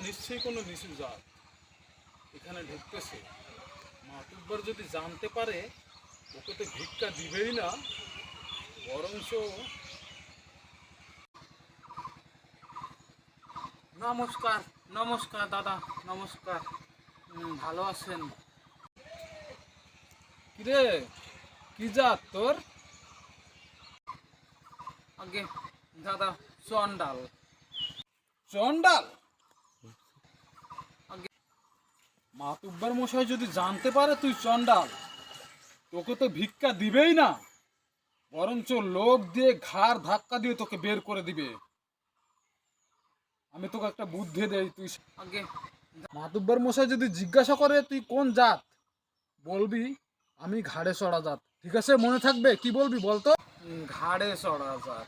নিশ্চয়ই কোনো নিচু জাত এখানে ঢুকতেছে। মাতুব্বর যদি জানতে পারে ওকে তো ভিক্ষা দিবেই না, বরঞ্চ নমস্কার নমস্কার দাদা, নমস্কার। ভালো আছেন? কিরে, কি জাত তোর? আগে দাদা চন্ডাল। চন্ডাল? মাতুব্বর মশাই যদি জানতে পারে তুই চন্ডাল, তোকে তো ভিক্ষা দিবেই না, বরঞ্চ লোক দিয়ে ঘাড় ধাক্কা দিয়ে তোকে বের করে দিবে। আমি তোকে একটা বুদ্ধি দেই, তুই আগে মাতুব্বর মশাই যদি জিজ্ঞাসা করে তুই কোন জাত, বলবি আমি ঘাড়ে চড়া জাত। ঠিক আছে, মনে থাকবে? কি বলবি বলতো? ঘাড়ে চড়া জাত।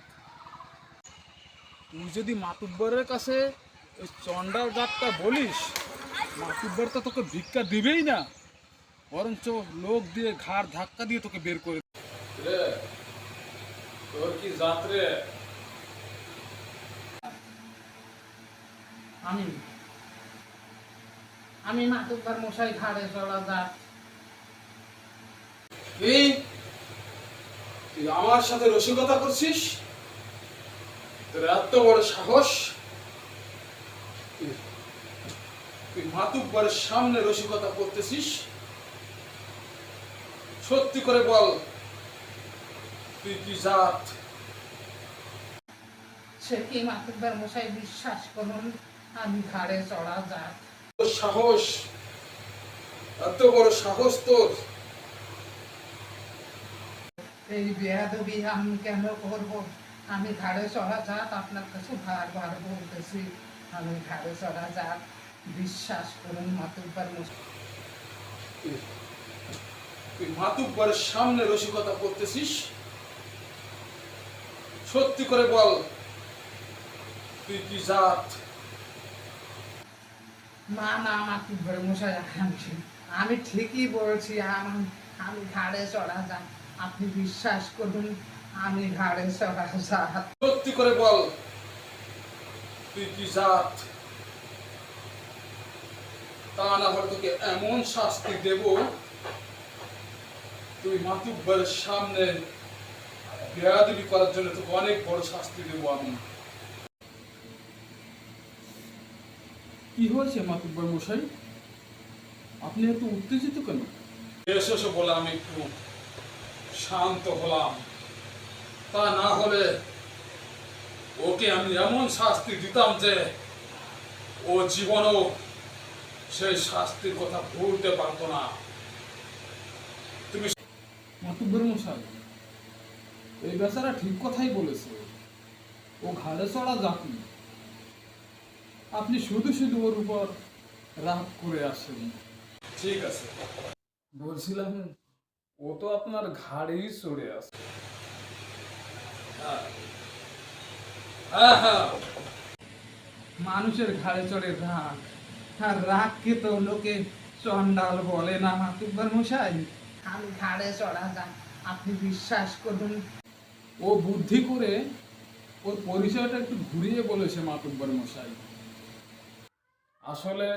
তুই যদি মাতুব্বরের কাছে ওই চন্ডাল জাতটা বলিস, মাতুব্বর তো তোকে ভিক্ষা দিবেই না, বরঞ্চ লোক দিয়ে ঘাড় ধাক্কা দিয়ে তোকে বের করে। তোর কি জাত রে? আমি মাতুব্বর মশাই ঘাড়ে চড়া জাত। তুই আমার সাথে রসিকতা করছিস? তোর এত বড় সাহস, তুই মাতুব্বরের সামনে রসিকতা করতেছিস? সত্যি করে বল, তুই কি জাত? সে কি মাতুব্বর মশাই, বিশ্বাস করুন আমি ঘাড়ে চড়া জাত। সাহস, এত বড় সাহস তোর! এই বেয়াদবি আমি কেন করব? আমি ঘাড়ে চড়া জাত, আপনার কাছে বারবার বলতেছি আমি ঘাড়ে চড়া জাত। বিশ্বাস করুন মাতুব্বর মশাই। তুই মাতুব্বরের সামনে রসিকতা করতেছিস? সত্যি করে বল, তুই কি জাত? না না মাতুব্বর মশাই, আমি ঠিকই বলছি, আমি ঘাড়ে চড়া জাত। আপনি বিশ্বাস করুন আমি ঘাড়ে চড়া জাত। সত্যি করে বল, তুই কি জাত? তা না হলে তোকে এমন শাস্তি দেব, তুই মাতুব্বরের সামনে বেয়াদবি করার জন্য তোকে অনেক বড় শাস্তি দেব আমি। কি হয়েছে মাতুব্বর মশাই, আপনি এত উত্তেজিত কেন? এসে বলে আমি একটু শান্ত হলাম, তা না হলে ওকে আমি এমন শাস্তি দিতাম যে ও জীবনও সেই শাস্তির কথা ভুলতে পারতো না। তুমি মাতুব্বর মশাই, এই বেচারা ঠিক কথাই বলেছে, ও ঘাড়ে চড়া জাতি। আপনি শুধু শুধু ওর উপর রাগ করে আসেন। ঠিক আছে, বলছিলাম ও তো আপনার ঘাড়েই চড়ে আসে। মানুষের ঘাড়ে চড়ে রাগ, আর রাগকে তো লোকে চন্ডাল বলে না মাতুব্বর মশাই। আমি ঘাড়ে চড়া জাত, আপনি বিশ্বাস করুন। ও বুদ্ধি করে ওর পরিচয়টা একটু ঘুরিয়ে বলেছে মাতুব্বর মশাই। আসলে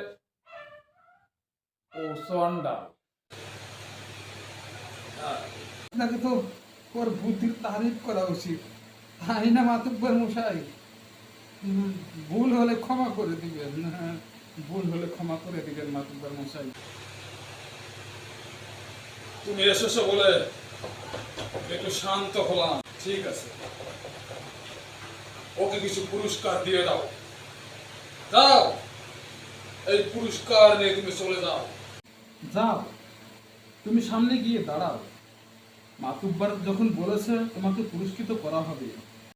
ও চন্ডাল। আপনাকে তো ওর বুদ্ধির তারিফ করা উচিত, তাই না মাতুব্বর মশাই? ভুল হলে ক্ষমা করে দিবেন, ভুল হলে ক্ষমা করে দিবেন মাতুব্বর মশাই। তুমি এসেছো বলে একটু শান্ত হলাম। ঠিক আছে, ওকে কিছু পুরস্কার দিয়ে দাও। যাও, এই পুরস্কার নিয়ে তুমি চলে যাও। যাও, তুমি সামনে গিয়ে দাঁড়াও। মাতুব্বার যখন বলেছে তোমাকে পুরস্কৃত করা হবে,